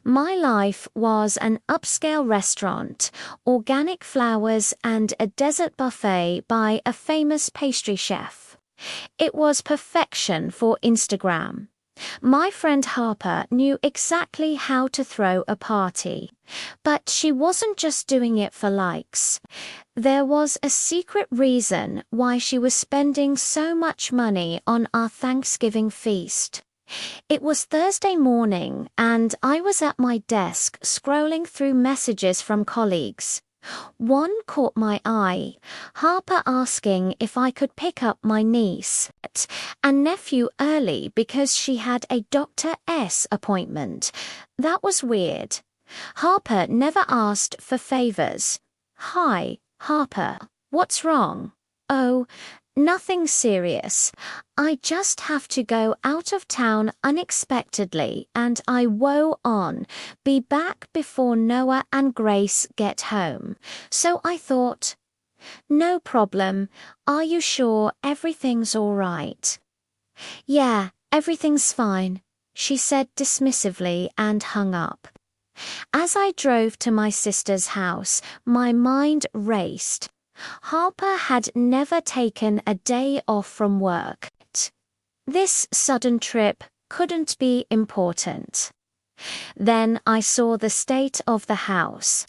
My life was an upscale restaurant, organic flowers and a dessert buffet by a famous pastry chef. It was perfection for Instagram. My friend Harper knew exactly how to throw a party. But she wasn't just doing it for likes. There was a secret reason why she was spending so much money on our Thanksgiving feast. It was Thursday morning, and I was at my desk scrolling through messages from colleagues. One caught my eye, Harper asking if I could pick up my niece and nephew early because she had a Dr. S appointment. That was weird. Harper never asked for favors. "Hi, Harper, what's wrong?" "Oh, nothing serious. I just have to go out of town unexpectedly and I woe on, be back before Noah and Grace get home. So I thought, no problem. Are you sure everything's all right?" "Yeah, everything's fine," she said dismissively and hung up. As I drove to my sister's house, my mind raced. Harper had never taken a day off from work. This sudden trip couldn't be important. Then I saw the state of the house.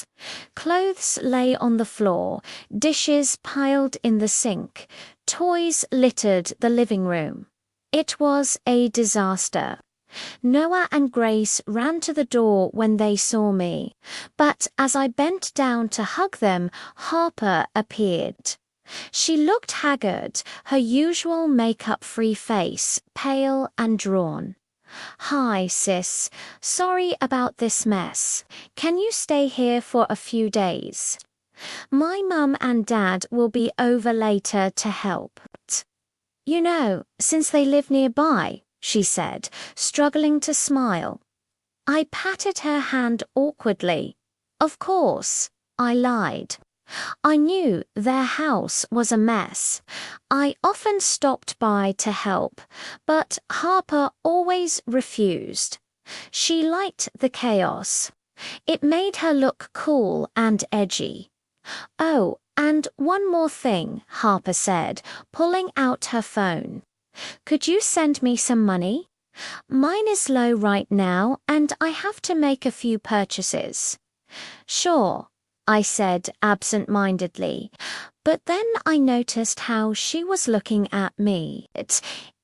Clothes lay on the floor, dishes piled in the sink, toys littered the living room. It was a disaster. Noah and Grace ran to the door when they saw me, but as I bent down to hug them, Harper appeared. She looked haggard, her usual makeup-free face pale and drawn. "Hi, sis. Sorry about this mess. Can you stay here for a few days? My mum and dad will be over later to help." "You know, since they live nearby," she said, struggling to smile. I patted her hand awkwardly. Of course, I lied. I knew their house was a mess. I often stopped by to help, but Harper always refused. She liked the chaos. It made her look cool and edgy. "Oh, and one more thing," Harper said, pulling out her phone. "Could you send me some money? Mine is low right now and I have to make a few purchases." "Sure," I said absent-mindedly, but then I noticed how she was looking at me.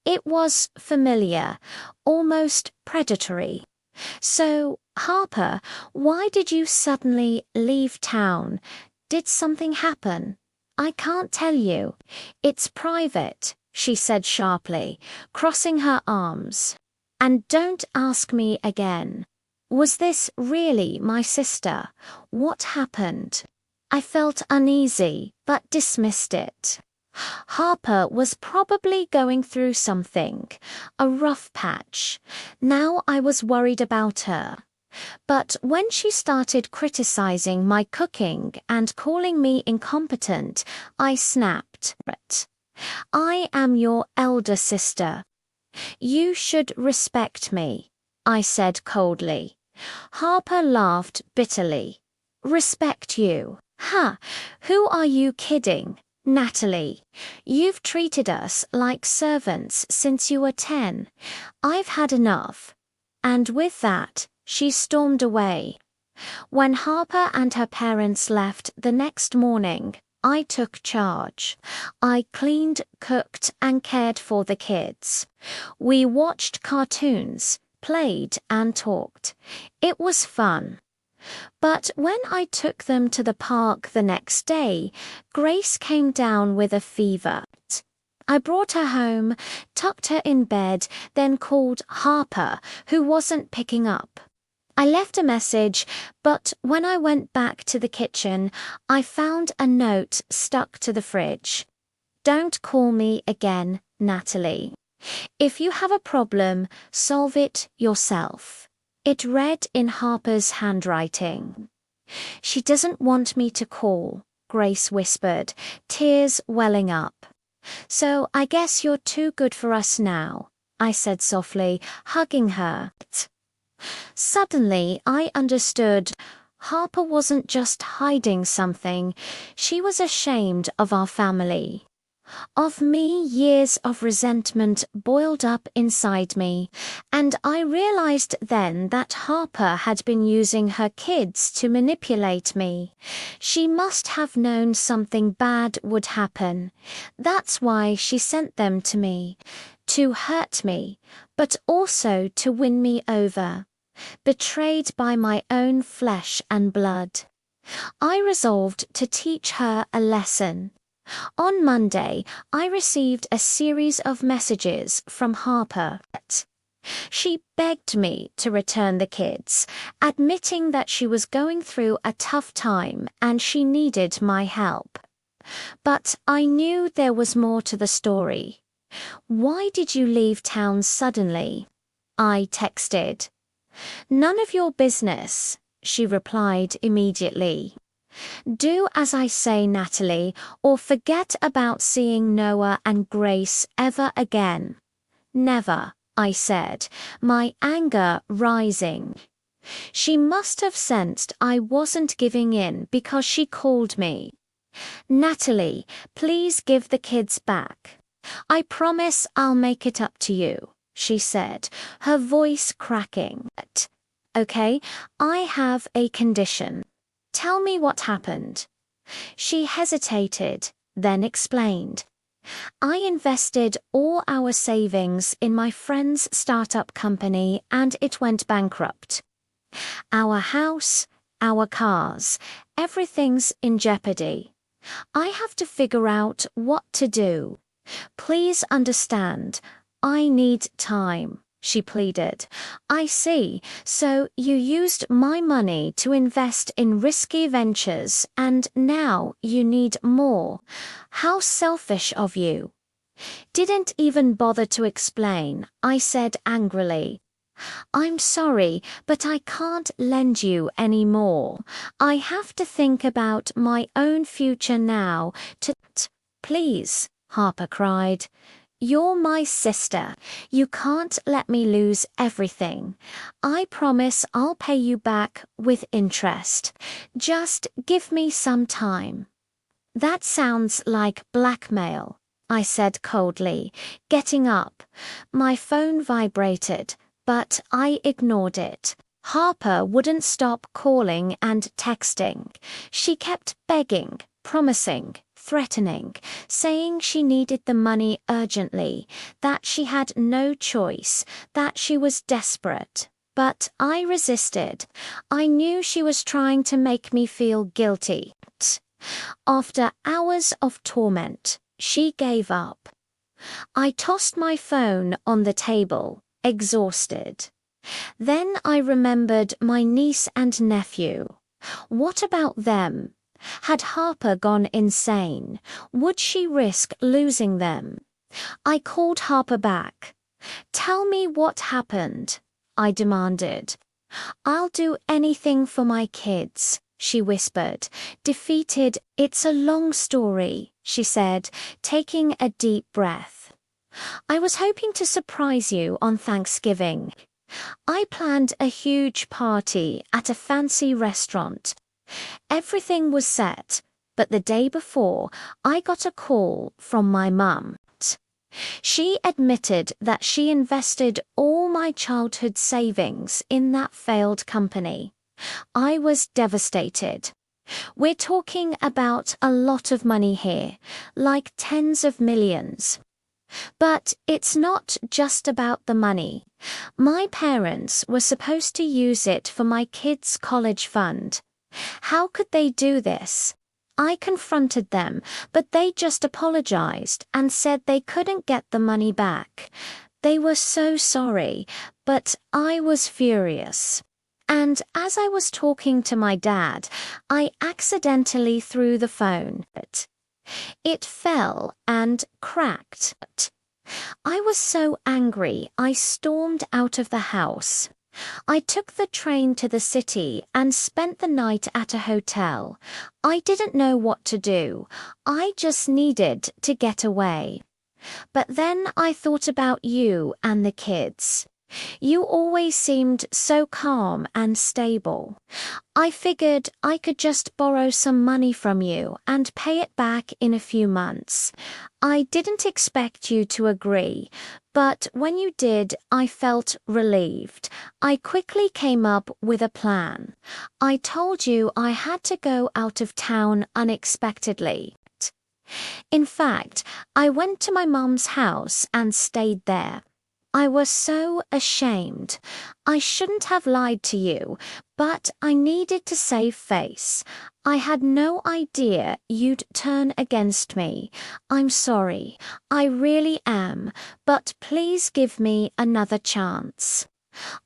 It was familiar, almost predatory. "So, Harper, why did you suddenly leave town? Did something happen?" "I can't tell you. It's private," she said sharply, crossing her arms. "And don't ask me again. Was this really my sister? What happened?" I felt uneasy, but dismissed it. Harper was probably going through something, a rough patch. Now I was worried about her. But when she started criticizing my cooking and calling me incompetent, I snapped. "I am your elder sister. You should respect me," I said coldly. Harper laughed bitterly. "Respect you? Ha! Who are you kidding? Natalie, you've treated us like servants since you were 10. I've had enough." And with that, she stormed away. When Harper and her parents left the next morning, I took charge. I cleaned, cooked, and cared for the kids. We watched cartoons, played, and talked. It was fun. But when I took them to the park the next day, Grace came down with a fever. I brought her home, tucked her in bed, then called Harper, who wasn't picking up. I left a message, but when I went back to the kitchen, I found a note stuck to the fridge. "Don't call me again, Natalie. If you have a problem, solve it yourself." It read in Harper's handwriting. "She doesn't want me to call," Grace whispered, tears welling up. "So I guess you're too good for us now," I said softly, hugging her. Suddenly, I understood. Harper wasn't just hiding something, she was ashamed of our family. Of me, years of resentment boiled up inside me, and I realized then that Harper had been using her kids to manipulate me. She must have known something bad would happen. That's why she sent them to me, to hurt me, but also to win me over. Betrayed by my own flesh and blood. I resolved to teach her a lesson. On Monday, I received a series of messages from Harper. She begged me to return the kids, admitting that she was going through a tough time and she needed my help. But I knew there was more to the story. "Why did you leave town suddenly?" I texted. "None of your business," she replied immediately. "Do as I say, Natalie, or forget about seeing Noah and Grace ever again." "Never," I said, my anger rising. She must have sensed I wasn't giving in because she called me. "Natalie, please give the kids back. I promise I'll make it up to you," she said, her voice cracking. "Okay, I have a condition. Tell me what happened." She hesitated, then explained. "I invested all our savings in my friend's startup company and it went bankrupt. Our house, our cars, everything's in jeopardy. I have to figure out what to do. Please understand, I need time," she pleaded. "I see, so you used my money to invest in risky ventures and now you need more. How selfish of you." "Didn't even bother to explain," I said angrily. "I'm sorry, but I can't lend you any more. I have to think about my own future now. Please," Harper cried. "You're my sister. You can't let me lose everything. I promise I'll pay you back with interest. Just give me some time." "That sounds like blackmail," I said coldly, getting up. My phone vibrated, but I ignored it. Harper wouldn't stop calling and texting. She kept begging, promising, threatening, saying she needed the money urgently, that she had no choice, that she was desperate. But I resisted. I knew she was trying to make me feel guilty. After hours of torment, she gave up. I tossed my phone on the table, exhausted. Then I remembered my niece and nephew. What about them? Had Harper gone insane? Would she risk losing them? I called Harper back. "Tell me what happened," I demanded. "I'll do anything for my kids," she whispered, defeated. "It's a long story," she said, taking a deep breath. "I was hoping to surprise you on Thanksgiving. I planned a huge party at a fancy restaurant. Everything was set, but the day before, I got a call from my mum. She admitted that she invested all my childhood savings in that failed company. I was devastated. We're talking about a lot of money here, like tens of millions. But it's not just about the money. My parents were supposed to use it for my kids' college fund. How could they do this? I confronted them, but they just apologized and said they couldn't get the money back. They were so sorry, but I was furious. And as I was talking to my dad, I accidentally threw the phone. It fell and cracked. I was so angry, I stormed out of the house. I took the train to the city and spent the night at a hotel. I didn't know what to do. I just needed to get away. But then I thought about you and the kids. You always seemed so calm and stable. I figured I could just borrow some money from you and pay it back in a few months. I didn't expect you to agree, but when you did, I felt relieved. I quickly came up with a plan. I told you I had to go out of town unexpectedly. In fact, I went to my mum's house and stayed there. I was so ashamed. I shouldn't have lied to you, but I needed to save face. I had no idea you'd turn against me. I'm sorry. I really am, but please give me another chance.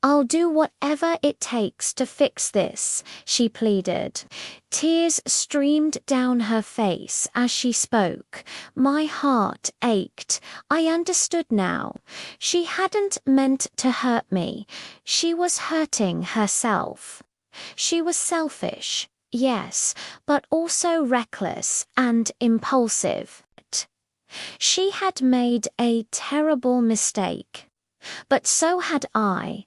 I'll do whatever it takes to fix this, she pleaded. Tears streamed down her face as she spoke. My heart ached. I understood now. She hadn't meant to hurt me. She was hurting herself. She was selfish, yes, but also reckless and impulsive. She had made a terrible mistake. But so had I.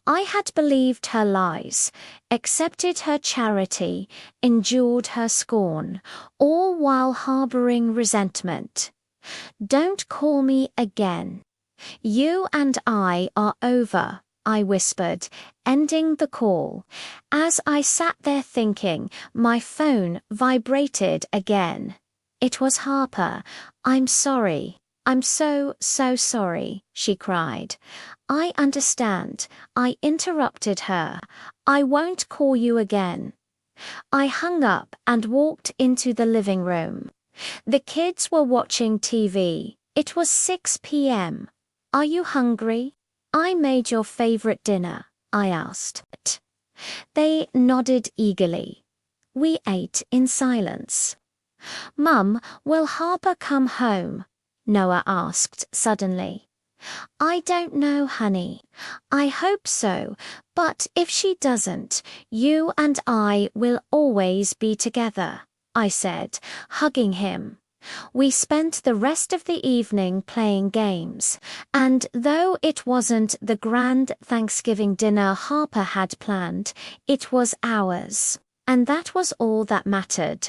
I had believed her lies, accepted her charity, endured her scorn, all while harboring resentment. Don't call me again. You and I are over, I whispered, ending the call. As I sat there thinking, my phone vibrated again. It was Harper. I'm sorry. I'm so sorry, she cried. I understand. I interrupted her. I won't call you again. I hung up and walked into the living room. The kids were watching TV. It was 6 p.m. Are you hungry? I made your favorite dinner, I asked. They nodded eagerly. We ate in silence. Mum, will Harper come home? Noah asked suddenly. I don't know, honey. I hope so, but if she doesn't, you and I will always be together, I said, hugging him. We spent the rest of the evening playing games, and though it wasn't the grand Thanksgiving dinner Harper had planned, it was ours, and that was all that mattered.